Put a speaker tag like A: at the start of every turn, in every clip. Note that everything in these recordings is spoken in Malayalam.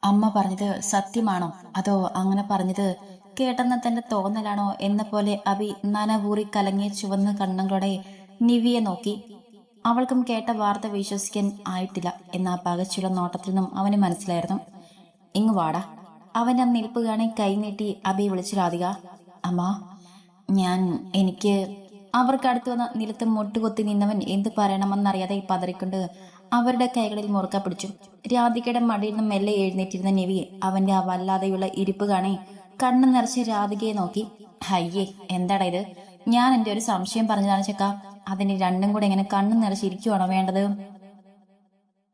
A: അമ്മ പറഞ്ഞത് സത്യമാണോ അതോ അങ്ങനെ പറഞ്ഞത് കേട്ടെന്ന തന്റെ തോന്നലാണോ എന്ന പോലെ അഭി നനവൂറി കലങ്ങിയ ചുവന്ന കണ്ണുകളോടെ നിവിയെ നോക്കി. അവൾക്കും കേട്ട വാർത്ത വിശ്വസിക്കാൻ ആയിട്ടില്ല എന്ന പകച്ചുള്ള നോട്ടത്തിൽ നിന്നും അവന് മനസ്സിലായിരുന്നു. ഇങ്ങ് വാടാ. അവന്റെ ആ നിൽപ്പ് കാണി കൈ നീട്ടി അഭി വിളിച്ചു രാധിക. അമ്മ ഞാൻ എനിക്ക് അവർക്കടുത്ത് വന്ന നിലത്ത് മുട്ടുകുത്തി നിന്നവൻ എന്ത് പറയണമെന്നറിയാതെ പതറിക്കൊണ്ട് അവരുടെ കൈകളിൽ മുറുക്ക പിടിച്ചു. രാധികയുടെ മടിയിൽ നിന്ന് മെല്ലെ എഴുന്നേറ്റിരുന്ന നിവി അവന്റെ ആ വല്ലാതെയുള്ള ഇരിപ്പ് കാണി കണ്ണു നിറച്ച് രാധികയെ നോക്കി. ഹയ്യേ, എന്താടാ ഇത്? ഞാൻ എന്റെ ഒരു സംശയം പറഞ്ഞതാണ് ചെക്ക. അതിന് രണ്ടും കൂടെ എങ്ങനെ കണ്ണു നിറച്ചിരിക്കുവാണോ വേണ്ടത്?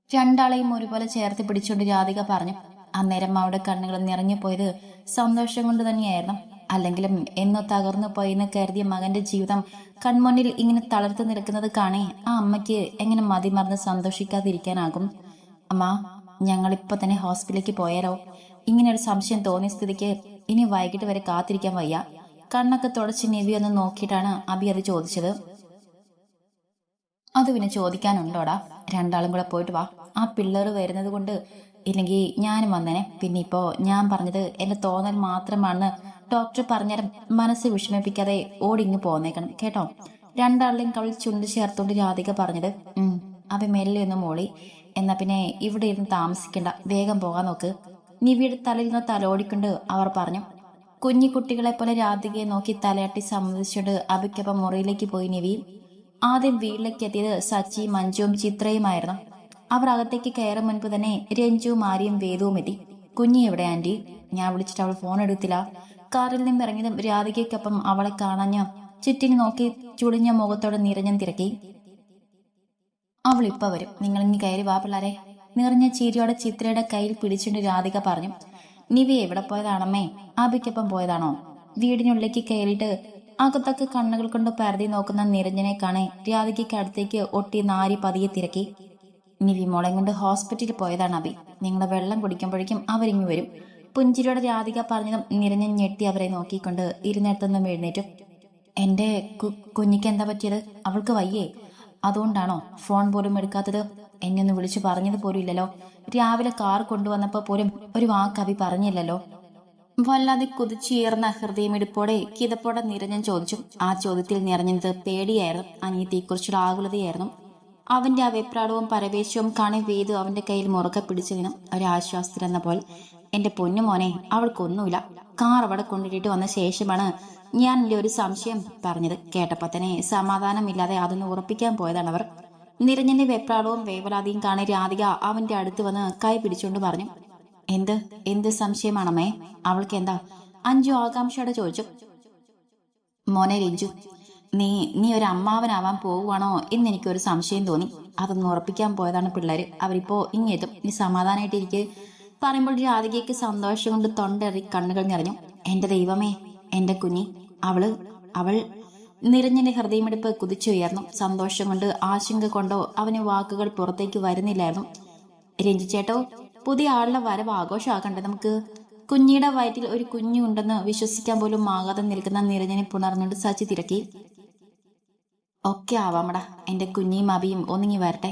A: രണ്ടാളെയും ഒരുപോലെ ചേർത്ത് പിടിച്ചുകൊണ്ട് രാധിക പറഞ്ഞു. അന്നേരം അവളുടെ കണ്ണുകൾ നിറഞ്ഞു പോയത് സന്തോഷം കൊണ്ട് തന്നെയായിരുന്നു. അല്ലെങ്കിലും എന്നോ തകർന്നു പോയെന്ന് കരുതിയ മകന്റെ ജീവിതം കൺമുന്നിൽ ഇങ്ങനെ തളർത്തു നിൽക്കുന്നത് കാണേ ആ അമ്മയ്ക്ക് എങ്ങനെ മതിമറന്ന് സന്തോഷിക്കാതിരിക്കാനാകും? അമ്മ, ഞങ്ങളിപ്പോ തന്നെ ഹോസ്പിറ്റലിലേക്ക് പോയാലോ? ഇങ്ങനെ ഒരു സംശയം തോന്നിയ സ്ഥിതിക്ക് ഇനി വൈകിട്ട് വരെ കാത്തിരിക്കാൻ വയ്യ. കണ്ണൊക്കെ തുടച്ച് നിവി ഒന്ന് നോക്കിയിട്ടാണ് അബി അത് ചോദിച്ചത്. അത് പിന്നെ ചോദിക്കാനുണ്ടോടാ? രണ്ടാളും കൂടെ പോയിട്ട് വാ. ആ പിള്ളേർ വരുന്നത് കൊണ്ട് ഇല്ലെങ്കിൽ ഞാനും വന്നേനെ. പിന്നെ ഇപ്പോ ഞാൻ പറഞ്ഞത് എന്റെ തോന്നൽ മാത്രമാണെന്ന് ഡോക്ടർ പറഞ്ഞാലും മനസ്സ് വിഷമിപ്പിക്കാതെ ഓടിങ്ങ് പോന്നേക്കണം കേട്ടോ. രണ്ടാളിലെയും കവിൾ ചുണ്ട് ചേർത്തോണ്ട് രാധിക പറഞ്ഞത്. അവ മെല്ലെ ഒന്ന് മോളി. എന്നാ പിന്നെ ഇവിടെ ഇരുന്ന് താമസിക്കണ്ട, വേഗം പോകാൻ നോക്ക്. നിവിയുടെ തലയിൽ നിന്ന് തലോടിക്കൊണ്ട് അവർ പറഞ്ഞു. കുഞ്ഞി കുട്ടികളെ പോലെ രാധികയെ നോക്കി തലയാട്ടി സമ്മതിച്ചുകൊണ്ട് അബിക്കൊപ്പം മുറിയിലേക്ക് പോയി നിവി. ആദ്യം വീട്ടിലേക്ക് എത്തിയത് സച്ചി, മഞ്ജുവും ചിത്രയുമായിരുന്നു. അവർ അകത്തേക്ക് കയറും മുൻപ് തന്നെ രഞ്ജുവും ആര്യയും വേദവും എത്തി. കുഞ്ഞി എവിടെ ആന്റി? ഞാൻ വിളിച്ചിട്ട് അവൾ ഫോൺ എടുത്തില്ല. കാറിൽ നിന്നും ഇറങ്ങിയതും രാധികയ്ക്കൊപ്പം അവളെ കാണാഞ്ഞ ചുറ്റിന് നോക്കി ചുളിഞ്ഞ മുഖത്തോടെ നിറഞ്ഞും തിരക്കി. അവൾ ഇപ്പൊ വരും, നിങ്ങൾ ഇനി കയറി വാ പിള്ളാരെ. നിറഞ്ഞ ചിരിയോടെ ചിത്രയുടെ കയ്യിൽ പിടിച്ചുകൊണ്ട് രാധിക പറഞ്ഞു. നിവി എവിടെ പോയതാണമ്മേ? ആബിക്കൊപ്പം പോയതാണോ? വീടിനുള്ളിലേക്ക് കയറിയിട്ട് അകത്തൊക്കെ കണ്ണുകൾ കൊണ്ട് പരതി നോക്കുന്ന നിരഞ്ജനെ കാണെ രാധികയ്ക്ക് അടുത്തേക്ക് ഒട്ടി നാരി പതിയെ തിരക്കി. നിവി മോളെ കൊണ്ട് ഹോസ്പിറ്റലിൽ പോയതാണ് അബി. നിങ്ങളുടെ വെള്ളം കുടിക്കുമ്പോഴേക്കും അവരിങ്ങു വരും. പുഞ്ചിരിയോടെ രാധിക പറഞ്ഞതും നിരഞ്ജൻ ഞെട്ടി അവരെ നോക്കിക്കൊണ്ട് ഇരുന്നിടത്തുനിന്നും എഴുന്നേറ്റു. എന്റെ കുഞ്ഞിക്ക് എന്താ പറ്റിയത്? അവൾക്ക് വയ്യേ? അതുകൊണ്ടാണോ ഫോൺ പോലും എടുക്കാത്തത്? എന്നെ ഒന്ന് വിളിച്ചു പറഞ്ഞത് പോലും ഇല്ലല്ലോ. രാവിലെ കാർ കൊണ്ടുവന്നപ്പോ പോലും ഒരു വാക്ക് അഭി പറഞ്ഞില്ലല്ലോ. വല്ലാതെ കുതിച്ചുയർന്ന ഹൃദയമിടിപ്പോടെ കിതപ്പോടെ നിരഞ്ജൻ ചോദിച്ചു. ആ ചോദ്യത്തിൽ നിറഞ്ഞത് പേടിയായിരുന്നു, അനിയത്തിയെക്കുറിച്ചുള്ള ആകുലതയായിരുന്നു. അവന്റെ ആ വെപ്രാളവും പരവേശവും കാണി വേദു അവന്റെ കയ്യിൽ മുറുക്കെ പിടിച്ചതിനും ഒരാശ്വാസത്തിലെന്ന പോൽ. എന്റെ പൊന്നു മോനെ, അവൾക്കൊന്നുമില്ല. കാർ അവിടെ കൊണ്ടിട്ടിട്ട് വന്ന ശേഷമാണ് ഞാൻ എന്റെ ഒരു സംശയം പറഞ്ഞത്. കേട്ടപ്പോ തന്നെ സമാധാനമില്ലാതെ അതൊന്ന് ഉറപ്പിക്കാൻ പോയതാണ് അവർ. നിരഞ്ജന്റെ വെപ്രാളവും വേവലാതിയും കാണി രാധിക അവന്റെ അടുത്ത് വന്ന് കൈ പിടിച്ചുകൊണ്ട് പറഞ്ഞു. എന്ത് എന്ത് സംശയമാണമ്മേ? അവൾക്ക് എന്താ? അഞ്ജു ആകാംക്ഷയോടെ ചോദിച്ചു. മോനെ രഞ്ജു, നീ നീ ഒരു അമ്മാവനാവാൻ പോവുകയാണോ എന്ന് എനിക്കൊരു സംശയം തോന്നി. അതൊന്ന് ഉറപ്പിക്കാൻ പോയതാണ് പിള്ളേര്. അവരിപ്പോ ഇങ്ങെത്തും, നീ സമാധാനായിട്ടിരിക്കെ. പറയുമ്പോൾ രാധികയ്ക്ക് സന്തോഷം കൊണ്ട് തൊണ്ടറി കണ്ണുകൾ നിറഞ്ഞു. എന്റെ ദൈവമേ, എന്റെ കുഞ്ഞി. അവൾ നിറഞ്ഞന്റെ ഹൃദയമിടിപ്പ് കുതിച്ചുയർന്നു. സന്തോഷം കൊണ്ട് ആശങ്ക കൊണ്ടോ അവന് വാക്കുകൾ പുറത്തേക്ക് വരുന്നില്ലായിരുന്നു. രഞ്ജു ചേട്ടോ, പുതിയ ആളുടെ വരവ് ആഘോഷമാക്കണ്ടേ നമുക്ക്? കുഞ്ഞിയുടെ വയറ്റിൽ ഒരു കുഞ്ഞുണ്ടെന്ന് വിശ്വസിക്കാൻ പോലും ആകാതെ നിൽക്കുന്ന നിരഞ്ജനെ പുണർന്നുകൊണ്ട് സച്ചി തിരക്കി. ഒക്കെ ആവാമടാ, എന്റെ കുഞ്ഞിയും അബിയും ഒന്നിങ്ങി വരട്ടെ.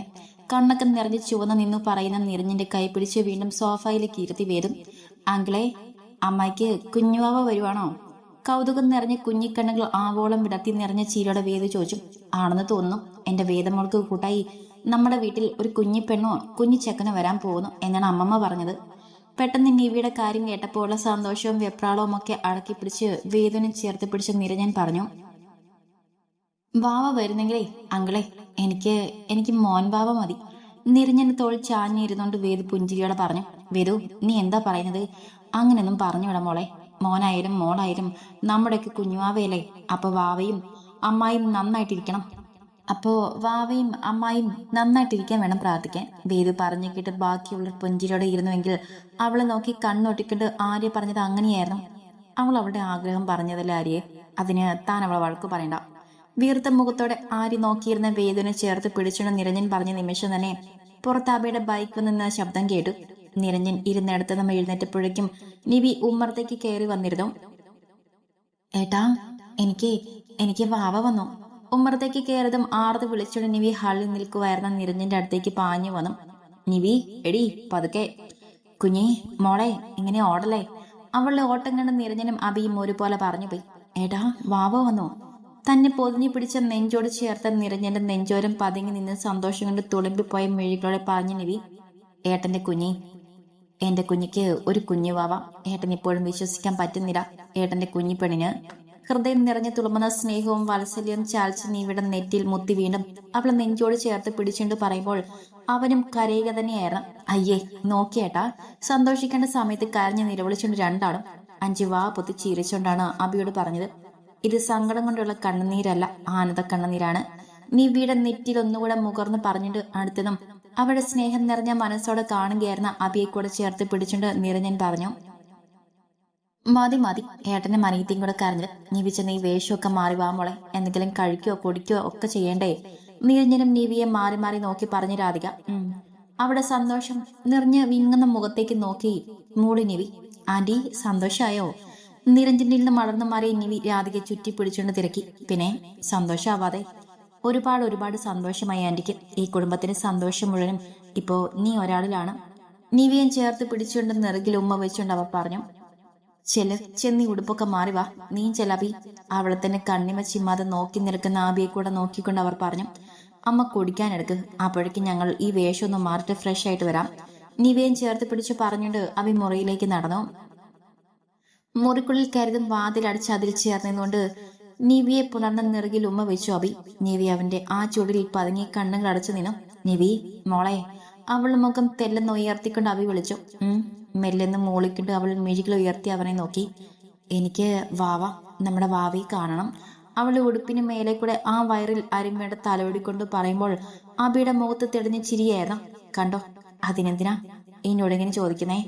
A: കണ്ണൊക്കെ നിറഞ്ഞ് ചുവന്ന് നിന്നു പറയുന്ന നിരഞ്ജന്റെ കൈ പിടിച്ച് വീണ്ടും സോഫയിലേക്ക് ഇരുത്തി വേദം. അങ്കിളെ, അമ്മയ്ക്ക് കുഞ്ഞുവാവ വരുവാണോ? കൗതുകം നിറഞ്ഞ കുഞ്ഞിക്കണ്ണുകൾ ആവോളം വിടർത്തി നിറഞ്ഞ ചീരോടെ വേദ ചോദിച്ചു. ആണെന്ന് തോന്നുന്നു. എന്റെ വേദമോൾക്ക് കൂട്ടായി നമ്മുടെ വീട്ടിൽ ഒരു കുഞ്ഞിപ്പെണ്ണോ കുഞ്ഞിച്ചക്കനോ വരാൻ പോകുന്നു എന്നാണ് അമ്മമ്മ പറഞ്ഞത്. പെട്ടെന്ന് നിവിയുടെ കാര്യം കേട്ടപ്പോൾ ഉള്ള സന്തോഷവും വെപ്രാളവും ഒക്കെ അടക്കി പിടിച്ച് വേദനും ചേർത്ത് പിടിച്ച് നിരഞ്ജൻ പറഞ്ഞു. വാവ വരുന്നെങ്കിലേ അങ്കിളെ, എനിക്ക് എനിക്ക് മോൻ വാവ മതി. നിരഞ്ജന് തോൾ ചാഞ്ഞിരുന്നോണ്ട് വേദു പുഞ്ചിരിയോടെ പറഞ്ഞു. വേദു, നീ എന്താ പറയുന്നത്? അങ്ങനെയൊന്നും പറഞ്ഞു വിടാം മോളെ. മോനായാലും മോളായാലും നമ്മുടെയൊക്കെ കുഞ്ഞുവാവയല്ലേ. അപ്പൊ വാവയും അമ്മായും നന്നായിട്ടിരിക്കണം. അപ്പോ വാവയും അമ്മായും നന്നായിട്ടിരിക്കാൻ വേണം പ്രാർത്ഥിക്കാൻ. വേദു പറഞ്ഞു കേട്ട് ബാക്കിയുള്ള പുഞ്ചിരിയോടെ ഇരുന്നുവെങ്കിൽ അവളെ നോക്കി കണ്ണൊട്ടിക്കൊണ്ട് ആര്യ പറഞ്ഞത് അങ്ങനെയായിരുന്നു. അവൾ അവളുടെ ആഗ്രഹം പറഞ്ഞതല്ലേ ആര്യെ. അതിന് താൻ അവളെ വഴക്കു പറയണ്ട. വീർത്ത മുഖത്തോടെ ആര്യ നോക്കിയിരുന്ന വേദുവിനെ ചേർത്ത് പിടിച്ചുകൊണ്ട് നിരഞ്ജൻ പറഞ്ഞ നിമിഷം തന്നെ പുറത്താബയുടെ ബൈക്ക് വന്നിരുന്ന ശബ്ദം കേട്ടു. നിരഞ്ജൻ ഇരുന്നിടത്ത് നമ്മൾ എഴുന്നേറ്റപ്പോഴേക്കും നിവി ഉമ്മറത്തേക്ക് കയറി വന്നിരുന്നു. ഏട്ടാ, എനിക്ക് എനിക്ക് വാവ വന്നു. ഉമ്മറത്തേക്ക് കയറിയതും ആർത്ത് വിളിച്ചോണ്ട് നിവി ഹാളിൽ നിൽക്കുവായിരുന്ന നിരഞ്ജന്റെ അടുത്തേക്ക് പാഞ്ഞു വന്നു. നിവി, എടി പതുക്കെ. കുഞ്ഞി മോളെ ഇങ്ങനെ ഓടല്ലേ. അവളുടെ ഓട്ടം കണ്ട് നിരഞ്ജനും അബിയും ഒരുപോലെ പറഞ്ഞു പോയി. ഏടാ വാവ വന്നു. തന്നെ പൊതിഞ്ഞു പിടിച്ച നെഞ്ചോട് ചേർത്ത നിരഞ്ജന്റെ നെഞ്ചോരം പതുങ്ങി നിന്ന് സന്തോഷം കൊണ്ട് തുളുമ്പിപ്പോയ മിഴികളോടെ പറഞ്ഞു നിവി. ഏട്ടന്റെ കുഞ്ഞി, എന്റെ കുഞ്ഞിക്ക് ഒരു കുഞ്ഞു വാവ. ഏട്ടൻ ഇപ്പോഴും വിശ്വസിക്കാൻ പറ്റുന്നില്ല. ഏട്ടന്റെ കുഞ്ഞി പെണ്ണിന് ഹൃദയം നിറഞ്ഞു തുളുമ്പുന്ന സ്നേഹവും വാത്സല്യവും ചാൽച്ച് നീവിയുടെ നെറ്റിൽ മുത്തി വീണ്ടും അവളെ നെഞ്ചോട് ചേർത്ത് പിടിച്ചുകൊണ്ട് പറയുമ്പോൾ അവനും കരയുക തന്നെയായിരുന്നു. അയ്യേ നോക്കിയേട്ടാ. സന്തോഷിക്കേണ്ട സമയത്ത് കരഞ്ഞു നിലവിളിച്ചുകൊണ്ട് രണ്ടാളും. അഞ്ചു വാ പൊത്തി ചീരിച്ചുകൊണ്ടാണ് അബിയോട് പറഞ്ഞത്. ഇത് സങ്കടം കൊണ്ടുള്ള കണ്ണുനീരല്ല, ആനന്ദ കണ്ണുനീരാണ്. നിവിയുടെ നെറ്റിൽ ഒന്നുകൂടെ മുകർന്ന് പറഞ്ഞിട്ട് അടുത്തതും അവളുടെ സ്നേഹം നിറഞ്ഞ മനസ്സോടെ കാണുകയായിരുന്ന അബിയെ കൂടെ ചേർത്ത് പിടിച്ചുകൊണ്ട് നിരഞ്ജൻ പറഞ്ഞു. മതി മതി, ഏട്ടന്റെ മനീത്തിയും കൂടെ കരഞ്ഞത്. നിവിച്ച നീ വേഷമൊക്കെ മാറി വാ മോളെ. എന്തെങ്കിലും കഴിക്കോ കുടിക്കോ ഒക്കെ ചെയ്യണ്ടേ. നിരഞ്ജനും നിവിയെ മാറി മാറി നോക്കി പറഞ്ഞു രാധിക. അവിടെ സന്തോഷം നിറഞ്ഞ് വിങ്ങുന്ന മുഖത്തേക്ക് നോക്കി മൂളി നിവി. ആന്റി സന്തോഷായോ? നിരഞ്ജനിൽ നിന്ന് മടർന്നു മാറിയ നിവി രാധികയെ ചുറ്റി പിടിച്ചുകൊണ്ട് തിരക്കി. പിന്നെ സന്തോഷാവാതെ? ഒരുപാട് സന്തോഷമായി ആന്റിക്ക്. ഈ കുടുംബത്തിന് സന്തോഷം മുഴുവനും ഇപ്പോ നീ ഒരാളിലാണ്. നിവിയെ ചേർത്ത് പിടിച്ചുകൊണ്ട് നെറുകിൽ ഉമ്മ വെച്ചുകൊണ്ട് അവർ പറഞ്ഞു. ചെന്നി ഉടുപ്പൊക്കെ മാറി വാ. നീ ചെലബി. അവളെ തന്നെ കണ്ണിമ ചിമ്മാതെ നോക്കി നിൽക്കുന്ന ആബിയെ കൂടെ നോക്കിക്കൊണ്ട് അവർ പറഞ്ഞു. അമ്മ കുടിക്കാനെടുക്ക്. അപ്പോഴേക്കും ഞങ്ങൾ ഈ വേഷം ഒന്ന് മാറിട്ട് ഫ്രഷ് ആയിട്ട് വരാം. നിവയും ചേർത്ത് പിടിച്ച് പറഞ്ഞുകൊണ്ട് അബി മുറിയിലേക്ക് നടന്നു. മുറിക്കുള്ളിൽ കരുതും വാതിലടിച്ച് അതിൽ ചേർന്നുകൊണ്ട് നിവിയെ പുണർന്ന നെറുകിൽ ഉമ്മ വെച്ചു അബി. നിവി അവന്റെ ആ ചുടിൽ പതുങ്ങി കണ്ണുകൾ അടച്ചു നിന്നു. നിവി മോളെ. അവളുടെ മുഖം തെല്ലെന്ന് ഉയർത്തിക്കൊണ്ട് അബി വിളിച്ചു. മെല്ലെന്ന് മൂളിക്കൊണ്ട് അവൾ മിഴികൾ ഉയർത്തി അവനെ നോക്കി. എനിക്ക് വാവ, നമ്മുടെ വാവയെ കാണണം. അവളുടെ ഉടുപ്പിന് മേലെ കൂടെ ആ വയറിൽ അരിമയുടെ തലോടിക്കൊണ്ട് പറയുമ്പോൾ അബിയുടെ മുഖത്ത് തെളിഞ്ഞ ചിരിയായിരുന്നു. കണ്ടോ? അതിനെന്തിനാ എന്നോടിങ്ങനെ ചോദിക്കുന്നേ?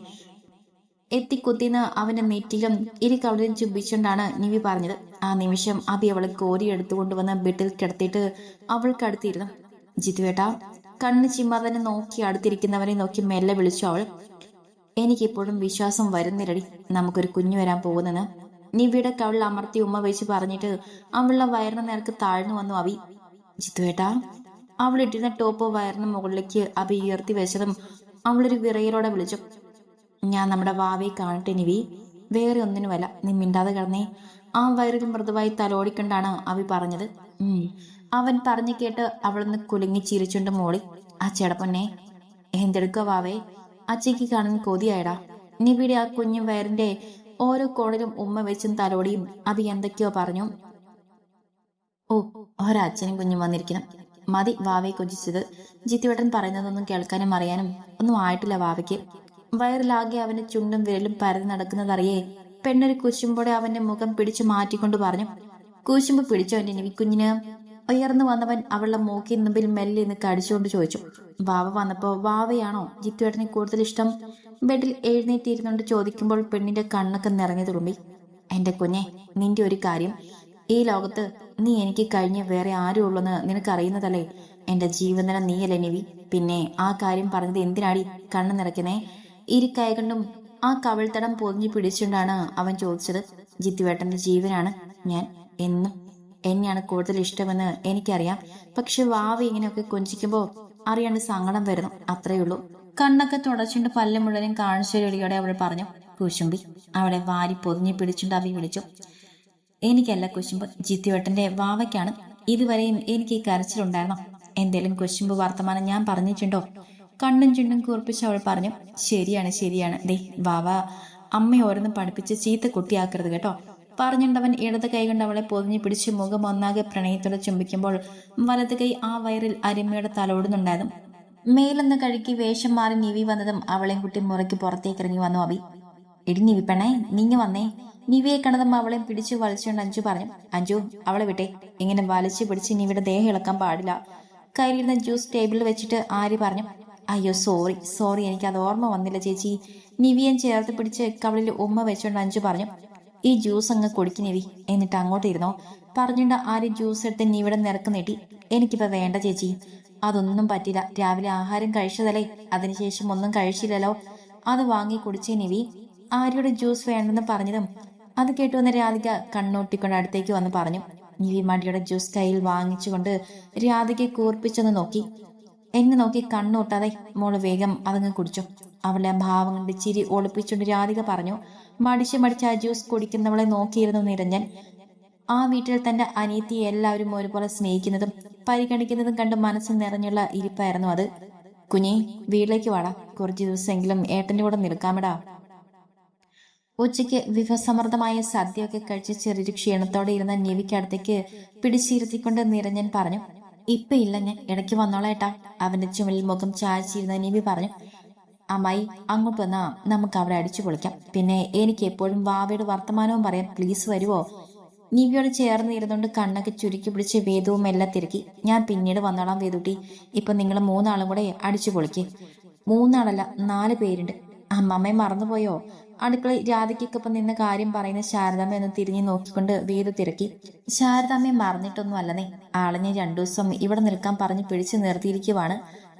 A: എത്തിക്കുത്തിന്ന് അവന്റെ നെറ്റിലും ഇരു കവളിലും ചുംബിച്ചുകൊണ്ടാണ് നിവി പറഞ്ഞത്. ആ നിമിഷം അബി അവളെ കോരി എടുത്തുകൊണ്ടുവന്ന് ബെഡിൽ കിടത്തിയിട്ട് അവൾക്കടുത്തിരുന്നു. ജിത്തുവേട്ടാ. കണ്ണ് ചിമ്മാതന്നെ നോക്കി അടുത്തിരിക്കുന്നവനെ നോക്കി മെല്ലെ വിളിച്ചു അവൾ. എനിക്കിപ്പോഴും വിശ്വാസം വരുന്നില്ലടി നമുക്കൊരു കുഞ്ഞു വരാൻ പോകുന്നെന്ന്. നിവിയുടെ കവളിൽ അമർത്തി ഉമ്മ വെച്ച് പറഞ്ഞിട്ട് അവളുടെ വയറിന് നേർക്ക് താഴ്ന്നു വന്നു അബി. ജിത്തുവേട്ടാ. അവൾ ഇട്ടിരുന്ന ടോപ്പ് വയറിന് മുകളിലേക്ക് അബി ഉയർത്തി വെച്ചതും അവളൊരു വിറയലോടെ വിളിച്ചു. ഞാൻ നമ്മുടെ വാവയെ കാണട്ടെ നിവി. വേറെ ഒന്നിനുമല്ല, നീ മിണ്ടാതെ കിടന്നേ. ആ വയറിൽ മൃദുവായി തലോടിക്കൊണ്ടാണ് അബി പറഞ്ഞത്. അവൻ പറഞ്ഞു കേട്ട് അവളൊന്ന് കുലുങ്ങി ചിരിച്ചുകൊണ്ട് മോളി. ആ ചേടപ്പൊന്നെ എന്തെടുക്കുക വാവേ? അച്ചയ്ക്ക് കാണാൻ കൊതിയായടാ. നിവിയുടെ ആ കുഞ്ഞു വയറിന്റെ ഓരോ കോണിലും ഉമ്മ വെച്ചും തലോടിയും അബി എന്തൊക്കെയോ പറഞ്ഞു. ഓ, ഒരച്ഛനും കുഞ്ഞും വന്നിരിക്കണം. മതി വാവയെ കൊഞ്ചിച്ചത്. ജിത്തുവേട്ടൻ പറയുന്നതൊന്നും കേൾക്കാനും അറിയാനും ഒന്നും ആയിട്ടില്ല വാവയ്ക്ക്. വയറിലാകെ അവന്റെ ചുണ്ടും വിരലും പരതി നടക്കുന്നതറിയേ പെണ്ണൊരു കുശുമ്പോടെ അവന്റെ മുഖം പിടിച്ചു മാറ്റിക്കൊണ്ട് പറഞ്ഞു. കുശുമ്പ് പിടിച്ചോ എന്റെ നിവിക്കുഞ്ഞിന്? ഉയർന്നു വന്നവൻ അവളുടെ മൂക്കിൻ മുമ്പിൽ മെല്ലെ നിന്ന് കടിച്ചുകൊണ്ട് ചോദിച്ചു. വാവ വന്നപ്പോ വാവയാണോ ജിത്തുവേട്ടനെ കൂടുതൽ ഇഷ്ടം? ബെഡിൽ എഴുന്നേറ്റിരുന്നുകൊണ്ട് ചോദിക്കുമ്പോൾ പെണ്ണിന്റെ കണ്ണൊക്കെ നിറഞ്ഞു തുളുമ്പി. എന്റെ കുഞ്ഞെ, നിന്റെ ഒരു കാര്യം, ഈ ലോകത്ത് നീ എനിക്ക് കഴിഞ്ഞ് വേറെ ആരും ഉള്ളെന്ന് നിനക്കറിയുന്നതല്ലേ? എന്റെ ജീവനെ നീയല്ലേ നിവി? പിന്നെ ആ കാര്യം പറഞ്ഞത് എന്തിനാടി കണ്ണു നിറയ്ക്കുന്നേ? ഇരു കൈകൊണ്ടും ആ കവിൾത്തടം പൊതിഞ്ഞു പിടിച്ചുകൊണ്ടാണ് അവൻ ചോദിച്ചത്. ജിത്തുവേട്ടന്റെ ജീവനാണ് ഞാൻ. എന്നും എന്നെയാണ് കൂടുതൽ ഇഷ്ടമെന്ന് എനിക്കറിയാം. പക്ഷെ വാവ ഇങ്ങനെയൊക്കെ കൊഞ്ചിക്കുമ്പോ അറിയാണ്ട് സങ്കടം വരുന്നു, അത്രയുള്ളൂ. കണ്ണൊക്കെ തുടച്ചുകൊണ്ട് പല്ല് മുഴുവനും കാഴ്ചയൊലിയോടെ അവൾ പറഞ്ഞു. കുശുമ്പി. അവളെ വാരി പൊതിഞ്ഞു പിടിച്ചുകൊണ്ട് അവി വിളിച്ചു. എനിക്കല്ല കുശുമ്പ്, ജിത്തുവേട്ടന്റെ വാവയ്ക്കാണ്. ഇതുവരെയും എനിക്ക് ഈ കരച്ചിലുണ്ടായിരുന്നു. എന്തേലും കുശുമ്പ് വർത്തമാനം ഞാൻ പറഞ്ഞിട്ടുണ്ടോ? കണ്ണും ചുണ്ടും കൂർപ്പിച്ച് അവൾ പറഞ്ഞു. ശരിയാണ്. ദേ വാവ, അമ്മ ഓരോന്ന് പഠിപ്പിച്ച് ചീത്ത കുട്ടിയാക്കരുത് കേട്ടോ. പറഞ്ഞുണ്ടവൻ ഇടത് കൈ കൊണ്ട് അവളെ പൊതിഞ്ഞു പിടിച്ച് മുഖം ഒന്നാകെ പ്രണയത്തോടെ ചുംബിക്കുമ്പോൾ വലത് കൈ ആ വയറിൽ അരിമയുടെ തലോടുന്നുണ്ടായതും മേലൊന്ന് കഴുകി വേഷം മാറി നിവി വന്നതും അവളെയും കുട്ടി മുറയ്ക്ക് പുറത്തേക്ക് ഇറങ്ങി വന്നു അബി. ഇടി നിവി പെണ്ണേ, നീങ്ങ വന്നേ. നിവിയെ കണ്ടതും അവളെയും പിടിച്ചു വലിച്ചുകൊണ്ട് അഞ്ചു പറഞ്ഞു. അഞ്ചു, അവളെ വിട്ടേ. ഇങ്ങനെ വലിച്ചു പിടിച്ച് നിവിയുടെ ദേഹം ഇളക്കാൻ പാടില്ല. കയ്യിലിരുന്ന ജ്യൂസ് ടേബിളിൽ വെച്ചിട്ട് ആര്യ പറഞ്ഞു. അയ്യോ സോറി, എനിക്ക് അത് ഓർമ്മ വന്നില്ല ചേച്ചി. നിവിയൻ ചേർത്ത് പിടിച്ച് കവളിൽ ഉമ്മ വെച്ചുകൊണ്ട് അഞ്ചു പറഞ്ഞു. ഈ ജ്യൂസ് അങ്ങ് കുടിക്ക് നിവി, എന്നിട്ട് അങ്ങോട്ട് ഇരുന്നോ. പറഞ്ഞുകൊണ്ട് ആര്യ ജ്യൂസ് എടുത്ത് നിവിയുടെ നിരക്ക് നീട്ടി. എനിക്കിപ്പോ വേണ്ട ചേച്ചി. അതൊന്നും പറ്റില്ല. രാവിലെ ആഹാരം കഴിച്ചതല്ലേ, അതിനുശേഷം ഒന്നും കഴിച്ചില്ലല്ലോ. അത് വാങ്ങി കുടിച്ചേ നിവി. ആര്യയുടെ ജ്യൂസ് വേണ്ടെന്ന് പറഞ്ഞതും അത് കേട്ടുവന്ന രാധിക കണ്ണൂട്ടിക്കൊണ്ട് അടുത്തേക്ക് വന്ന് പറഞ്ഞു. നിവി മടിയുടെ ജ്യൂസ് കയ്യിൽ വാങ്ങിച്ചുകൊണ്ട് രാധികയെ കൂർപ്പിച്ചൊന്ന് നോക്കി. എന്നെ നോക്കി കണ്ണൂട്ടാതെ മോള് വേഗം അതങ്ങ് കുടിച്ചു. അവളുടെ ആ ഭാവം കണ്ട് ചിരി ഒളിപ്പിച്ചുകൊണ്ട് രാധിക പറഞ്ഞു. മടിച്ച് മടിച്ച് ആ ജ്യൂസ് കുടിക്കുന്നവളെ നോക്കിയിരുന്നു നിരഞ്ജൻ. ആ വീട്ടിൽ തന്റെ അനിയത്തിയെ എല്ലാവരും ഒരുപോലെ സ്നേഹിക്കുന്നതും പരിഗണിക്കുന്നതും കണ്ട് മനസ്സ് നിറഞ്ഞുള്ള ഇരിപ്പായിരുന്നു അത്. കുഞ്ഞി, വീട്ടിലേക്ക് വാടാ, കുറച്ചു ദിവസമെങ്കിലും ഏട്ടന്റെ കൂടെ നിൽക്കാമെടാ. ഉച്ചയ്ക്ക് വിഭവസമൃദ്ധമായ സദ്യയൊക്കെ കഴിച്ച് ചെറിയൊരു ക്ഷീണത്തോടെ ഇരുന്ന നിവിക്കടുത്തേക്ക് പിടിച്ചിരുത്തിക്കൊണ്ട് നിരഞ്ജൻ പറഞ്ഞു. ഇപ്പൊ ഇല്ല, ഞാൻ ഇടയ്ക്ക് വന്നോളേട്ടാ. അവന്റെ ചുമലിൽ മുഖം ചായച്ചിരുന്ന നിവി പറഞ്ഞു. അമ്മായി, അങ്ങോട്ട് വന്നാ നമുക്ക് അവിടെ അടിച്ചു പൊളിക്കാം. പിന്നെ എനിക്ക് എപ്പോഴും വാവയുടെ വർത്തമാനവും പറയാം. പ്ലീസ് വരുവോ? നിവിയോട് ചേർന്ന് ഇരുന്നുകൊണ്ട് കണ്ണൊക്കെ ചുരുക്കി പിടിച്ച് വേദവും എല്ലാം തിരക്കി. ഞാൻ പിന്നീട് വന്നോളാം വേദുട്ടി. ഇപ്പൊ നിങ്ങൾ മൂന്നാളും കൂടെ അടിച്ചു പൊളിക്ക്. മൂന്നാളല്ല, 4 പേരുണ്ട്. അമ്മമ്മയെ മറന്നുപോയോ? അടുക്കളയിൽ രാധിക്കൊപ്പം നിന്ന് കാര്യം പറയുന്ന ശാരദാമ്മ ഒന്ന് തിരിഞ്ഞു നോക്കിക്കൊണ്ട് വേദു തിരക്കി. ശാരദാമ്മയെ മറന്നിട്ടൊന്നും അല്ലെന്നേ. ആളെ ഞാൻ 2 ദിവസം ഇവിടെ നിൽക്കാൻ പറഞ്ഞ് പിടിച്ചു നിർത്തിയിരിക്കുവാണ്.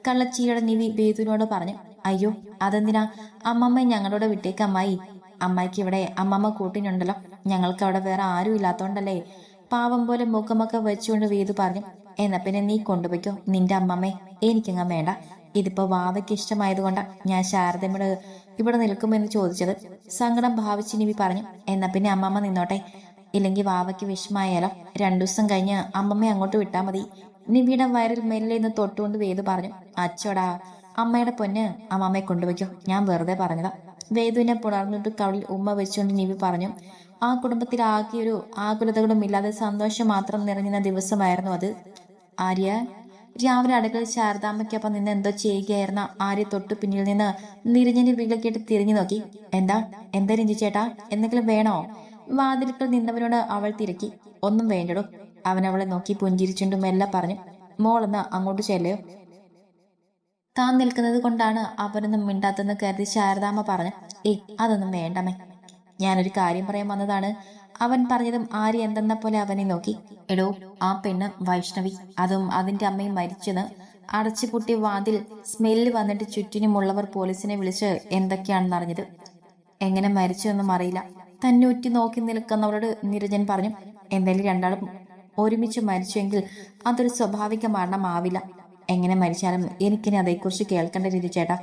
A: കള്ളച്ചിരിയുടെ നിവി വേദുവിനോട് പറഞ്ഞു. അയ്യോ, അതെന്തിനാ? അമ്മമ്മയെ ഞങ്ങളോട് വിട്ടേക്ക് അമ്മായി. അമ്മായിക്ക് ഇവിടെ അമ്മമ്മ കൂട്ടിനുണ്ടല്ലോ. ഞങ്ങൾക്ക് അവിടെ വേറെ ആരും ഇല്ലാത്തോണ്ടല്ലേ. പാവം പോലെ മുഖമൊക്കെ വെച്ചുകൊണ്ട് വേദു പറഞ്ഞു. എന്നാ പിന്നെ നീ കൊണ്ടുപോയിക്കോ നിന്റെ അമ്മമ്മയെ. എനിക്കങ്ങ് വേണ്ട. ഇതിപ്പോ വാവയ്ക്ക് ഇഷ്ടമായതുകൊണ്ടാ ഞാൻ ശാരദമ്മയോട് ഇവിടെ നിൽക്കുമെന്ന് ചോദിച്ചത്. സങ്കടം ഭാവിച്ച് നിവി പറഞ്ഞു. എന്നാ പിന്നെ അമ്മമ്മ നിന്നോട്ടെ. ഇല്ലെങ്കിൽ വാവയ്ക്ക് വിഷമായാലോ. 2 ദിവസം കഴിഞ്ഞ് അമ്മമ്മയെ അങ്ങോട്ട് വിട്ടാ മതി. നിവിയുടെ വയറിൽ മെല്ലെ നിന്ന് തൊട്ടുകൊണ്ട് വേദു പറഞ്ഞു. അച്ചോടാ, അമ്മയുടെ പൊന്ന്, അമ്മമ്മയെ കൊണ്ടുപോയിക്കോ. ഞാൻ വെറുതെ പറഞ്ഞതാ. വേദുവിനെ പുണർന്നിട്ട് കവളിൽ ഉമ്മ വെച്ചുകൊണ്ട് നിവി പറഞ്ഞു. ആ കുടുംബത്തിൽ ആകെയൊരു ആകുലതകളും ഇല്ലാതെ സന്തോഷം മാത്രം നിറഞ്ഞുന്ന ദിവസമായിരുന്നു അത്. ആര്യ രാവിലെ അടുക്കളയിൽ ശാരദാമ്മയ്ക്കൊപ്പം നിന്ന് എന്തോ ചെയ്യുകയായിരുന്ന ആര്യ തൊട്ടു പിന്നിൽ നിന്ന് നിരഞ്ജന്റെ വിളിക്കേട്ട് തിരിഞ്ഞു നോക്കി. എന്താ എന്താ രഞ്ജി ചേട്ടാ, എന്തെങ്കിലും വേണോ? വാതിൽക്കൽ നിന്നവനോട് അവൾ തിരക്കി. ഒന്നും വേണ്ടടോ. അവൻ അവളെ നോക്കി പുഞ്ചിരിച്ചുണ്ടും മെല്ലെ പറഞ്ഞു. മോളെന്ന് അങ്ങോട്ട് ചെല്ലയോ? താൻ നിൽക്കുന്നത് കൊണ്ടാണ് അവനൊന്നും മിണ്ടാത്തെന്ന് കരുതി ശാരദാമ്മ പറഞ്ഞു. ഏയ്, അതൊന്നും വേണ്ടമേ. ഞാനൊരു കാര്യം പറയാൻ വന്നതാണ്. അവൻ പറഞ്ഞതും ആര്യ എന്തെന്ന പോലെ അവനെ നോക്കി. എടോ, ആ പെണ്ണ് വൈഷ്ണവി, അതും അതിന്റെ അമ്മയും മരിച്ചെന്ന്. അടച്ചുപൂട്ടി വാതിൽ സ്മെല്ല് വന്നിട്ട് ചുറ്റിനുമുള്ളവർ പോലീസിനെ വിളിച്ച് എന്തൊക്കെയാണെന്ന് അറിഞ്ഞത്. എങ്ങനെ മരിച്ചെന്നും അറിയില്ല. തന്നെ ഉറ്റി നോക്കി നിൽക്കുന്നവരോട് നിരഞ്ജൻ പറഞ്ഞു. എന്തായാലും രണ്ടാളും ഒരുമിച്ച് മരിച്ചെങ്കിൽ അതൊരു സ്വാഭാവിക മരണമാവില്ല. എങ്ങനെ മരിച്ചാലും എനിക്കിനി അതേക്കുറിച്ച് കേൾക്കേണ്ട രീതി ചേട്ടാ.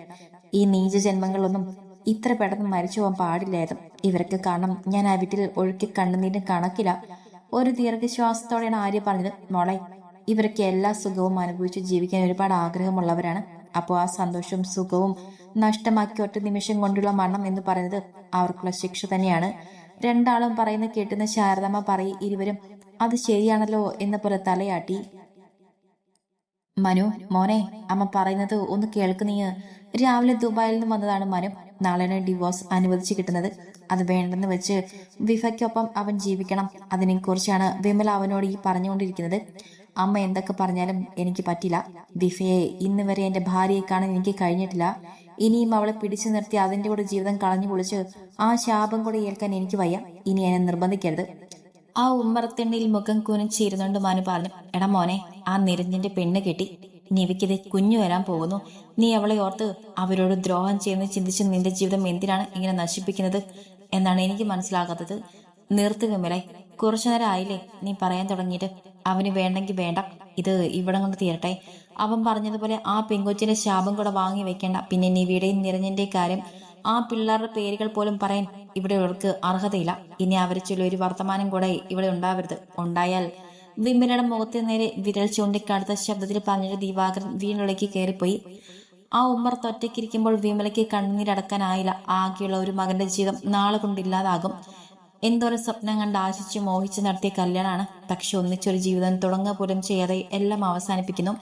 A: ഈ നീച ജന്മങ്ങളൊന്നും ഇത്ര പെട്ടെന്ന് മരിച്ചു പോകാൻ പാടില്ലായിരുന്നു. ഇവരൊക്കെ കാരണം ഞാൻ ആ വീട്ടിൽ ഒഴുക്കി കണ്ണുനീരിന് കണക്കില്ല. ഒരു ദീർഘശ്വാസത്തോടെയാണ് ആര്യ പറഞ്ഞത്. മോളെ, ഇവരൊക്കെ എല്ലാ സുഖവും അനുഭവിച്ച് ജീവിക്കാൻ ഒരുപാട് ആഗ്രഹമുള്ളവരാണ്. അപ്പോൾ ആ സന്തോഷവും സുഖവും നഷ്ടമാക്കി ഒറ്റ നിമിഷം കൊണ്ടുള്ള മരണം എന്ന് പറയുന്നത് അവർക്കുള്ള ശിക്ഷ തന്നെയാണ്. രണ്ടാളും പറയുന്നത് കേട്ടുന്ന ശാരദാമ്മ പറയും ഇരുവരും അത് ശരിയാണല്ലോ എന്ന പോലെ തലയാട്ടി. മനു മോനെ, അമ്മ പറയുന്നത് ഒന്ന് കേൾക്കുന്നീ. രാവിലെ ദുബായിൽ നിന്ന് വന്നതാണ് മനു. നാളെയാണ് ഡിവോഴ്സ് അനുവദിച്ചു കിട്ടുന്നത്. അത് വേണ്ടെന്ന് വെച്ച് വിഫയ്ക്കൊപ്പം അവൻ ജീവിക്കണം. അതിനെക്കുറിച്ചാണ് വിമല അവനോട് ഈ പറഞ്ഞുകൊണ്ടിരിക്കുന്നത്. അമ്മ എന്തൊക്കെ പറഞ്ഞാലും എനിക്ക് പറ്റില്ല. വിഫയെ ഇന്ന് വരെ എന്റെ ഭാര്യയെ കാണാൻ എനിക്ക് കഴിഞ്ഞിട്ടില്ല. ഇനിയും അവളെ പിടിച്ചു നിർത്തി അതിന്റെ കൂടെ ജീവിതം കളഞ്ഞു പൊളിച്ച് ആ ശാപം കൂടെ ഏൽക്കാൻ എനിക്ക് വയ്യ. ഇനി എന്നെ നിർബന്ധിക്കരുത്. ആ ഉമ്മറത്തെണ്ണയിൽ മുഖം കുനിച്ചിരുന്നുകൊണ്ട് മനു പറഞ്ഞു. എടാ മോനെ, ആ നിരഞ്ജന്റെ പെണ്ണ് കെട്ടി. നിവിക്കിത് കുഞ്ഞു വരാൻ പോകുന്നു. നീ അവളെ ഓർത്ത് അവരോട് ദ്രോഹം ചെയ്യുന്ന ചിന്തിച്ച് നിന്റെ ജീവിതം എന്തിനാണ് ഇങ്ങനെ നശിപ്പിക്കുന്നത് എന്നാണ് എനിക്ക് മനസ്സിലാകാത്തത്. നിർത്തി വിമലെ, കുറച്ചു നേരം ആയില്ലേ നീ പറയാൻ തുടങ്ങിയിട്ട്. അവന് വേണ്ടെങ്കിൽ വേണ്ട, ഇത് ഇവിടെ കൊണ്ട് തീരട്ടെ. അവൻ പറഞ്ഞതുപോലെ ആ പെങ്കൊച്ചിന്റെ ശാപം കൂടെ വാങ്ങി വെക്കേണ്ട. പിന്നെ നിവിയുടെയും നിരഞ്ജന്റെയും കാര്യം, ആ പിള്ളേരുടെ പേരുകൾ പോലും പറയാൻ ഇവിടെ ഉള്ളവർക്ക് അർഹതയില്ല. ഇനി അവരെ ചൊല്ലി ഒരു വർത്തമാനം കൂടെ ഇവിടെ ഉണ്ടാവരുത്. ഉണ്ടായാൽ വിമലയുടെ മുഖത്തെ നേരെ വിരൽ ചൂണ്ടിക്കടുത്ത ശബ്ദത്തിൽ പറഞ്ഞിട്ട് ദിവാകരൻ വീണിലേക്ക് കയറിപ്പോയി. ആ ഉമ്മറത്ത് ഒറ്റയ്ക്കിരിക്കുമ്പോൾ വിമലയ്ക്ക് കണ്ണീരടക്കാനായില്ല. ആകെയുള്ള ഒരു മകന്റെ ജീവിതം നാളെ കൊണ്ടില്ലാതാകും. എന്തോരം സ്വപ്നം കണ്ട് ആശിച്ച് മോഹിച്ച് നടത്തിയ കല്യാണമാണ്. പക്ഷെ ഒന്നിച്ചൊരു ജീവിതം തുടങ്ങുക പോലും ചെയ്യാതെ എല്ലാം അവസാനിപ്പിക്കുന്നു.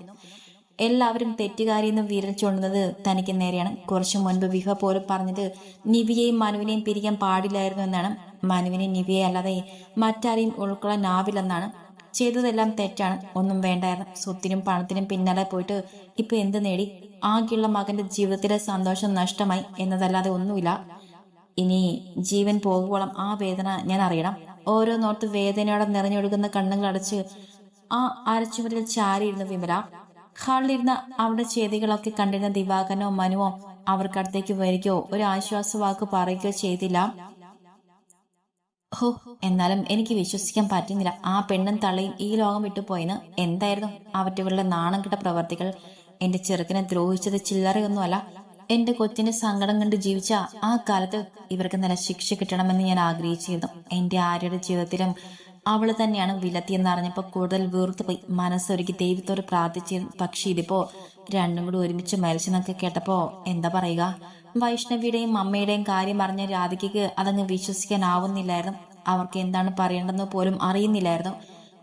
A: എല്ലാവരും തെറ്റുകാരിയെന്ന് വിരൽ ചൂണ്ടുന്നത് തനിക്ക് നേരെയാണ്. കുറച്ചു മുൻപ് വിഭ പോലും പറഞ്ഞത് നിവിയെയും മനുവിനെയും പിരിക്കാൻ പാടില്ലായിരുന്നു എന്നാണ്. മനുവിനെ നിവിയെ അല്ലാതെ മറ്റാരെയും ഉൾക്കൊള്ളാനാവില്ലെന്നാണ്. ചെയ്തതെല്ലാം തെറ്റാണ്. ഒന്നും വേണ്ടായിരുന്നു. സ്വത്തിനും പണത്തിനും പിന്നാലെ പോയിട്ട് ഇപ്പൊ എന്ത് നേടി? ആകെയുള്ള മകന്റെ ജീവിതത്തിലെ സന്തോഷം നഷ്ടമായി എന്നതല്ലാതെ ഒന്നുമില്ല. ഇനി ജീവൻ പോകുവോളം ആ വേദന ഞാൻ അറിയണം. ഓരോന്നോർത്ത് വേദനയോടെ നിറഞ്ഞൊഴുകുന്ന കണ്ണുകൾ അടച്ച് ആ അരച്ചുമരിൽ ചാരിയിരുന്ന വിമല. ഹാളിലിരുന്ന അവിടെ ചെയ്തികളൊക്കെ കണ്ടിരുന്ന ദിവാകരനോ മനുവോ അവർക്കടുത്തേക്ക് വരികയോ ഒരു ആശ്വാസവാക്ക് പറയുകയോ ചെയ്തില്ല. ഹോ, എന്നാലും എനിക്ക് വിശ്വസിക്കാൻ പറ്റുന്നില്ല. ആ പെണ്ണും തള്ളയും ഈ ലോകം വിട്ടുപോയിന്ന്. എന്തായിരുന്നു അവറ്റുകളുടെ നാണം കെട്ട പ്രവർത്തികൾ. എന്റെ ചെറുക്കനെ ദ്രോഹിച്ചത് ചില്ലറയൊന്നുമല്ല. എന്റെ കൊച്ചിന്റെ സങ്കടം കണ്ട് ജീവിച്ച ആ കാലത്ത് ഇവർക്ക് നല്ല ശിക്ഷ കിട്ടണമെന്ന് ഞാൻ ആഗ്രഹിച്ചിരുന്നു. എന്റെ ആര്യയുടെ ജീവിതത്തിലും അവള് തന്നെയാണ് വിലത്തിയെന്നറിഞ്ഞപ്പോ കൂടുതൽ വീർത്തുപോയി. മനസ്സൊരുക്കി ദൈവത്തോട് പ്രാർത്ഥിച്ചിരുന്നു. പക്ഷെ ഇതിപ്പോ രണ്ടും കൂടി ഒരുമിച്ച് മരിച്ചെന്നൊക്കെ കേട്ടപ്പോ എന്താ പറയുക? വൈഷ്ണവിയുടെയും അമ്മയുടെയും കാര്യം അറിഞ്ഞ രാധികയ്ക്ക് അതങ്ങ് വിശ്വസിക്കാനാവുന്നില്ലായിരുന്നു. അവർക്ക് എന്താണ് പറയേണ്ടെന്ന് പോലും അറിയുന്നില്ലായിരുന്നു.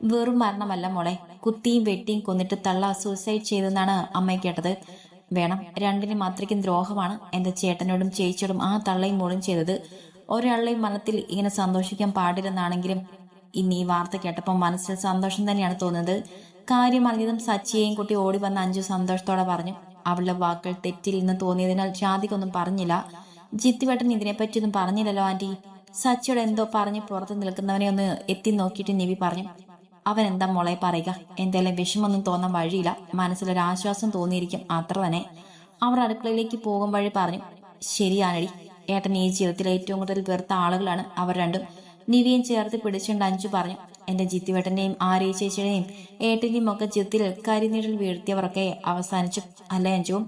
A: വെറും മരണമല്ല മോളെ, കുത്തിയും വെട്ടിയും കൊന്നിട്ട് തള്ള സൂസൈഡ് ചെയ്തെന്നാണ് അമ്മ കേട്ടത്. വേണം, രണ്ടിനും അത്രയ്ക്കും ദ്രോഹമാണ് എന്റെ ചേട്ടനോടും ചേച്ചിയോടും ആ തള്ളയും മോളും ചെയ്തത്. ഒരാളുടെയും മരണത്തിൽ ഇങ്ങനെ സന്തോഷിക്കാൻ പാടില്ലെന്നാണെങ്കിലും ഇന്ന് ഈ വാർത്ത കേട്ടപ്പോൾ മനസ്സിൽ സന്തോഷം തന്നെയാണ് തോന്നുന്നത്. കാര്യം അറിഞ്ഞതും സച്ചിയെയും കുട്ടി ഓടി വന്ന അഞ്ജു സന്തോഷത്തോടെ പറഞ്ഞു. അവളുടെ വാക്കുകൾ തെറ്റില്ലെന്ന് തോന്നിയതിനാൽ രാധികൊന്നും പറഞ്ഞില്ല. ജിത്തുവേട്ടൻ ഇതിനെപ്പറ്റിയൊന്നും പറഞ്ഞില്ലല്ലോ ആന്റി. സച്ചിയോട് എന്തോ പറഞ്ഞ് പുറത്ത് നിൽക്കുന്നവനെ ഒന്ന് എത്തി നോക്കിയിട്ട് നിവി പറഞ്ഞു. അവൻ എന്താ മോളെ പറയുക? എന്തായാലും വിഷമൊന്നും തോന്നാൻ വഴിയില്ല. മനസ്സിലൊരാശ്വാസം തോന്നിയിരിക്കും, അത്ര തന്നെ. അവർ അടുക്കളയിലേക്ക് പോകും വഴി പറഞ്ഞു. ശരിയാണടി, ഏട്ടൻ ഈ ജീവിതത്തിൽ ഏറ്റവും കൂടുതൽ വെറുത്ത ആളുകളാണ് അവർ രണ്ടും. നിവിയും ചേർത്ത് പിടിച്ചുകൊണ്ട് അഞ്ചു പറഞ്ഞു. എന്റെ ജിത്തുവേട്ടന്റെയും ആര്യ ചേച്ചിയുടെയും ഏട്ടന്റെയും ഒക്കെ ജീവിതത്തിൽ കരിനീരിൽ വീഴ്ത്തിയവരൊക്കെ അവസാനിച്ചു, അല്ലേ അഞ്ചുവും?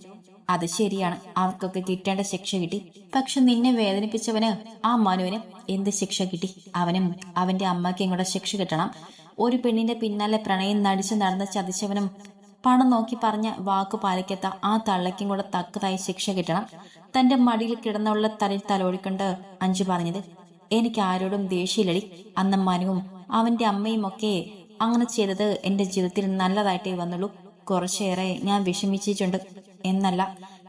A: അത് ശരിയാണ്, അവർക്കൊക്കെ കിട്ടേണ്ട ശിക്ഷ കിട്ടി. പക്ഷെ നിന്നെ വേദനിപ്പിച്ചവന്, ആ മനുവിന് എന്ത് ശിക്ഷ കിട്ടി? അവനും അവന്റെ അമ്മയ്ക്കും കൂടെ ശിക്ഷ കിട്ടണം. ഒരു പെണ്ണിന്റെ പിന്നാലെ പ്രണയം നടിച്ചു നടന്ന് ചതിച്ചവനും പണം നോക്കി പറഞ്ഞ വാക്കു പാലിക്കാത്ത ആ തള്ളയ്ക്കും കൂടെ തക്കതായി ശിക്ഷ കിട്ടണം. തന്റെ മടിയിൽ കിടന്നുള്ള തലയിൽ തലോടിക്കൊണ്ട് അഞ്ചു പറഞ്ഞത്. എനിക്ക് ആരോടും ദേഷ്യമില്ലടി. അന്ന് മനുവും അവന്റെ അമ്മയും ഒക്കെ അങ്ങനെ ചെയ്തത് എന്റെ ജീവിതത്തിൽ നല്ലതായിട്ടേ വന്നുള്ളൂ. കുറച്ചേറെ ഞാൻ വിഷമിച്ചിട്ടുണ്ട് എന്നല്ല,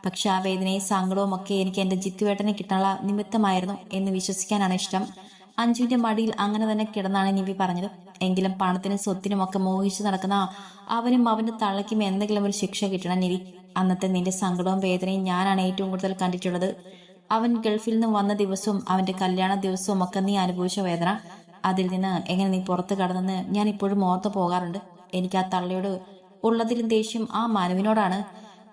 A: പക്ഷെ ആ വേദനയും സങ്കടവും ഒക്കെ എനിക്ക് എന്റെ ജിത്തുവേട്ടനെ കിട്ടാനുള്ള നിമിത്തമായിരുന്നു എന്ന് വിശ്വസിക്കാനാണ് ഇഷ്ടം. അഞ്ജുവിന്റെ മടിയിൽ അങ്ങനെ തന്നെ കിടന്നാണ് നിവി പറഞ്ഞത്. എങ്കിലും പണത്തിനും സ്വത്തിനും ഒക്കെ മോഹിച്ചു നടക്കുന്ന അവനും അവന്റെ തള്ളയ്ക്കും എന്തെങ്കിലും ഒരു ശിക്ഷ കിട്ടണം നിവി. അന്നത്തെ നിന്റെ സങ്കടവും വേദനയും ഞാനാണ് ഏറ്റവും കൂടുതൽ കണ്ടിട്ടുള്ളത്. അവൻ ഗൾഫിൽ നിന്ന് വന്ന ദിവസവും അവന്റെ കല്യാണ ദിവസവും ഒക്കെ നീ അനുഭവിച്ച വേദന, അതിൽ നിന്ന് എങ്ങനെ നീ പുറത്തു കടന്നെന്ന് ഞാൻ ഇപ്പോഴും ഓർത്തു പോകാറുണ്ട്. എനിക്ക് ആ തള്ളയോട് ഉള്ളതിലും ദേഷ്യം ആ മനുവിനോടാണ്.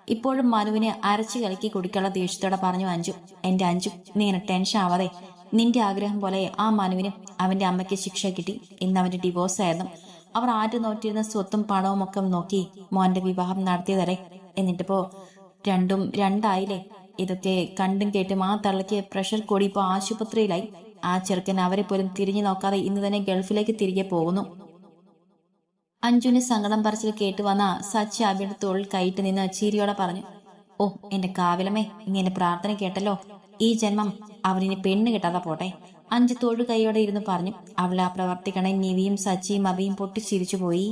A: ഇപ്പോഴും മനുവിനെ അരച്ചു കലക്കി കുടിക്കാനുള്ള ദേഷ്യത്തോടെ പറഞ്ഞു അഞ്ജു. എന്റെ അഞ്ജു, നീ ഇങ്ങനെ ടെൻഷൻ ആവാതെ. നിന്റെ ആഗ്രഹം പോലെ ആ മനുവിനും അവന്റെ അമ്മയ്ക്ക് ശിക്ഷ കിട്ടി. ഇന്ന് അവന്റെ ഡിവോഴ്സ് ആയിരുന്നു. അവർ ആറ്റു നോറ്റിരുന്ന സ്വത്തും പണവും ഒക്കെ നോക്കി മോന്റെ വിവാഹം നടത്തിയതല്ലേ. എന്നിട്ടിപ്പോ രണ്ടും രണ്ടായില്ലേ. ഇതൊക്കെ കണ്ടും കേട്ടും ആ തള്ളയ്ക്ക് പ്രഷർ കൂടി ഇപ്പോ ആശുപത്രിയിലായി. ആ ചെറുക്കൻ അവരെ പോലും തിരിഞ്ഞു നോക്കാതെ ഇന്ന് തന്നെ ഗൾഫിലേക്ക് തിരികെ പോകുന്നു. അഞ്ജുവിന് സങ്കടം പറച്ചിൽ കേട്ടു വന്ന സച്ചി അബിയുടെ തോളിൽ കൈയിട്ട് നിന്ന് ചിരിയോടെ പറഞ്ഞു. ഓ എന്റെ കാവിലമേ, ഇങ്ങനെ പ്രാർത്ഥന കേട്ടല്ലോ. ഈ ജന്മം അവരിനി പെണ്ണ് കിട്ടാതെ പോട്ടെ. അഞ്ച് തോഴു കൈയോടെ ഇരുന്ന് പറഞ്ഞു. അവളെ ആ പ്രവർത്തിക്കണേ നിവിയും സച്ചിയും അബിയും പൊട്ടിച്ചിരിച്ചു പോയി.